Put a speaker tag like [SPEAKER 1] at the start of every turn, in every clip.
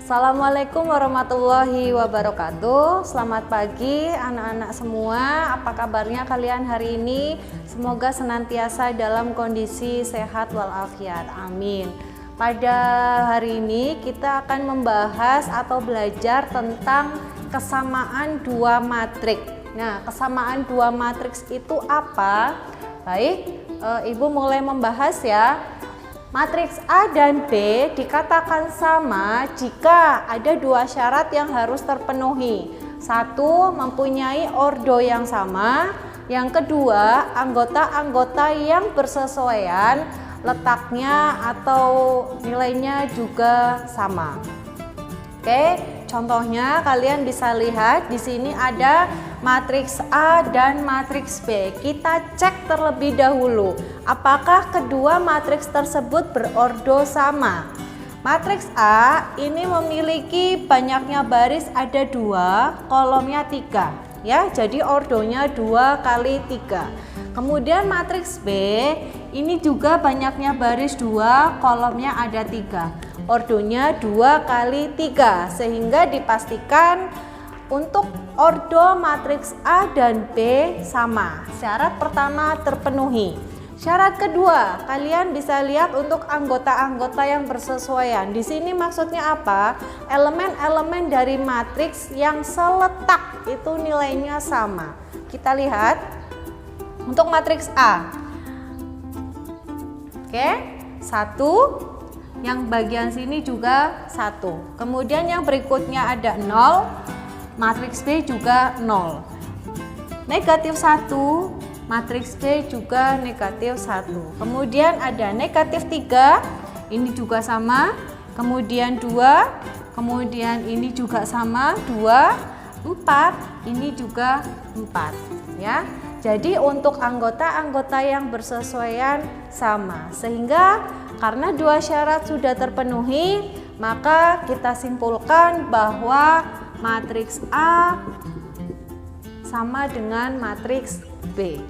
[SPEAKER 1] Assalamualaikum warahmatullahi wabarakatuh. Selamat pagi anak-anak semua. Apa kabarnya kalian hari ini? Semoga senantiasa dalam kondisi sehat walafiat. Amin. Pada hari ini kita akan membahas atau belajar tentang kesamaan dua matriks. Nah, kesamaan dua matriks itu apa? Baik, Ibu mulai membahas ya. Matriks A dan B dikatakan sama jika ada dua syarat yang harus terpenuhi. Satu, mempunyai ordo yang sama. Yang kedua, anggota-anggota yang bersesuaian letaknya atau nilainya juga sama. Oke, contohnya kalian bisa lihat di sini ada matriks A dan matriks B. Kita cek terlebih dahulu apakah kedua matriks tersebut berordo sama. Matriks A ini memiliki banyaknya baris ada 2, kolomnya 3 ya, jadi ordonya 2 kali 3. Kemudian matriks B ini juga banyaknya baris 2, kolomnya ada 3. Ordonya 2 kali 3, sehingga dipastikan untuk ordo matriks A dan B sama. Syarat pertama terpenuhi. Syarat kedua, kalian bisa lihat untuk anggota-anggota yang bersesuaian. Di sini maksudnya apa? Elemen-elemen dari matriks yang seletak itu nilainya sama. Kita lihat untuk matriks A. Oke, 1. Yang bagian sini juga 1. Kemudian yang berikutnya ada 0, matriks B juga 0. Negatif 1, matriks B juga negatif 1. Kemudian ada negatif 3, ini juga sama. Kemudian 2, kemudian ini juga sama, 2, 4, ini juga 4 ya. Jadi untuk anggota-anggota yang bersesuaian sama, sehingga karena dua syarat sudah terpenuhi, maka kita simpulkan bahwa matriks A sama dengan matriks B.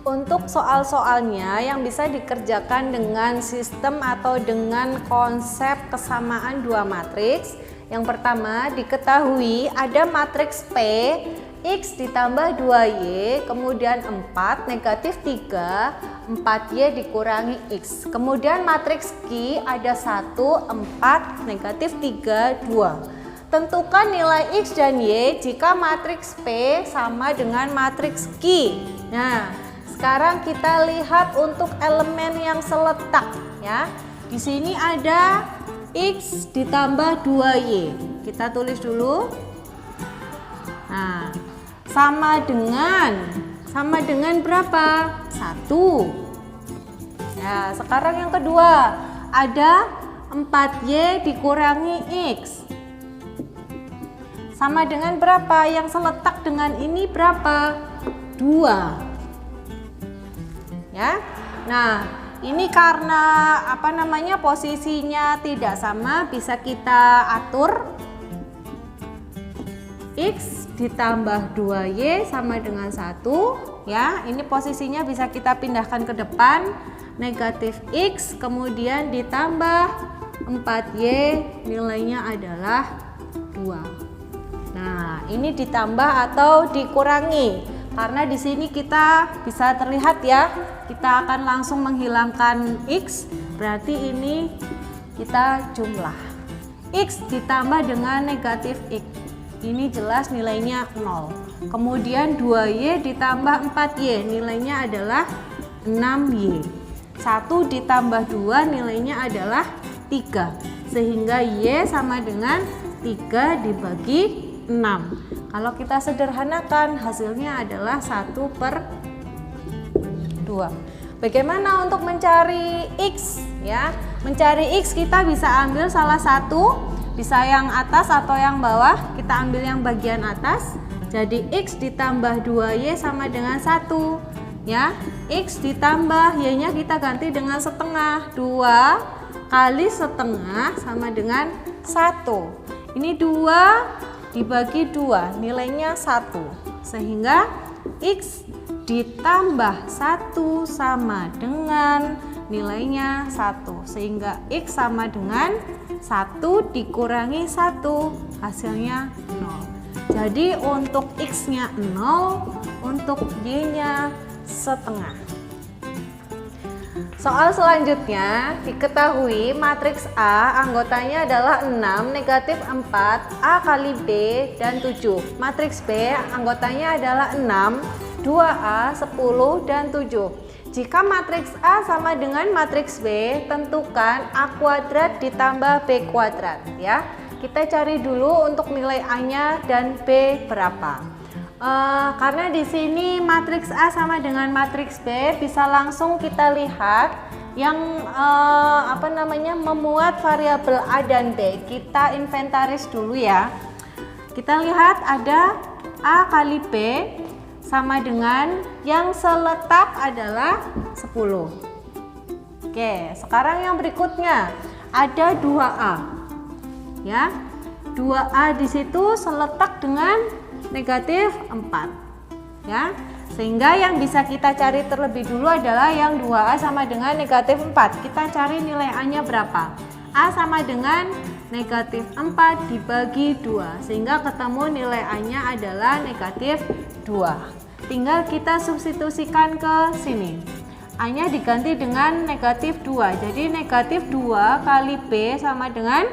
[SPEAKER 1] Untuk soal-soalnya yang bisa dikerjakan dengan sistem atau dengan konsep kesamaan dua matriks. Yang pertama, diketahui ada matriks P X ditambah 2Y, kemudian 4, negatif 3, 4Y dikurangi X. Kemudian matriks Q ada 1, 4, negatif 3, 2. Tentukan nilai X dan Y jika matriks P sama dengan matriks Q. Nah, sekarang kita lihat untuk elemen yang seletak ya. Di sini ada X ditambah 2Y. Kita tulis dulu. Nah, sama dengan berapa? 1. Ya, sekarang yang kedua ada 4Y dikurangi X. Sama dengan berapa? Yang seletak dengan ini berapa? 2. Ya. Nah, ini karena posisinya tidak sama, bisa kita atur. X ditambah 2Y sama dengan 1 ya. Ini posisinya bisa kita pindahkan ke depan. Negatif X kemudian ditambah 4Y, nilainya adalah 2. Nah, ini ditambah atau dikurangi. Karena di sini kita bisa terlihat ya, kita akan langsung menghilangkan X, berarti ini kita jumlah. X ditambah dengan negatif X. Ini jelas nilainya 0. Kemudian 2Y ditambah 4Y, nilainya adalah 6Y. 1 ditambah 2 nilainya adalah 3. Sehingga Y sama dengan 3 dibagi 6. Kalau kita sederhanakan hasilnya adalah 1/2. Bagaimana untuk mencari X ya? Mencari X kita bisa ambil salah satu, bisa yang atas atau yang bawah. Kita ambil yang bagian atas. Jadi X ditambah 2Y sama dengan 1 ya. X ditambah Y-nya kita ganti dengan setengah. 2 kali setengah sama dengan 1. Ini 2 dibagi 2, nilainya 1. Sehingga X ditambah 1 sama dengan nilainya 1. Sehingga X sama dengan 1 dikurangi 1, hasilnya 0. Jadi untuk X-nya 0, untuk Y-nya setengah. Soal selanjutnya, diketahui matriks A anggotanya adalah 6, negatif 4, A kali B, dan 7. Matriks B anggotanya adalah 6, 2A, 10, dan 7. Jika matriks A sama dengan matriks B, tentukan A kuadrat ditambah B kuadrat ya. Kita cari dulu untuk nilai A-nya dan B berapa. Karena di sini matriks A sama dengan matriks B, bisa langsung kita lihat yang memuat variabel A dan B. Kita inventaris dulu ya. Kita lihat ada A kali B sama dengan yang seletak adalah 10. Oke, sekarang yang berikutnya ada 2A. Ya. 2A di situ seletak dengan negatif 4 ya, sehingga yang bisa kita cari terlebih dulu adalah yang 2A sama dengan negatif 4. Kita cari nilai A nya berapa. A sama dengan negatif 4 dibagi 2, sehingga ketemu nilai A nya adalah negatif 2. Tinggal kita substitusikan ke sini. A nya diganti dengan negatif 2, jadi negatif 2 kali B sama dengan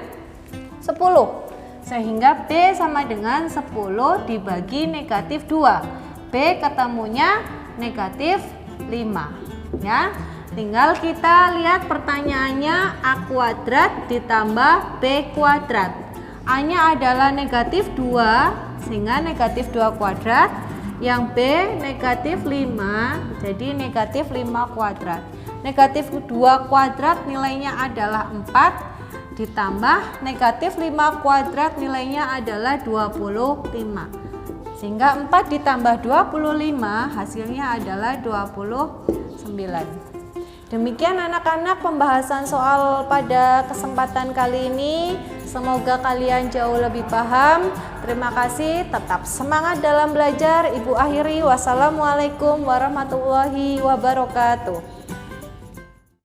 [SPEAKER 1] 10, sehingga B sama dengan 10 dibagi negatif 2. B ketemunya negatif 5 ya. Tinggal kita lihat pertanyaannya, A kuadrat ditambah B kuadrat. A nya adalah negatif 2, sehingga negatif 2 kuadrat. Yang B negatif 5, jadi negatif 5 kuadrat. Negatif 2 kuadrat nilainya adalah 4, ditambah negatif 5 kuadrat nilainya adalah 25, sehingga 4 ditambah 25 hasilnya adalah 29. Demikian anak-anak pembahasan soal pada kesempatan kali ini. Semoga kalian jauh lebih paham. Terima kasih, tetap semangat dalam belajar. Ibu akhiri, wassalamualaikum warahmatullahi wabarakatuh.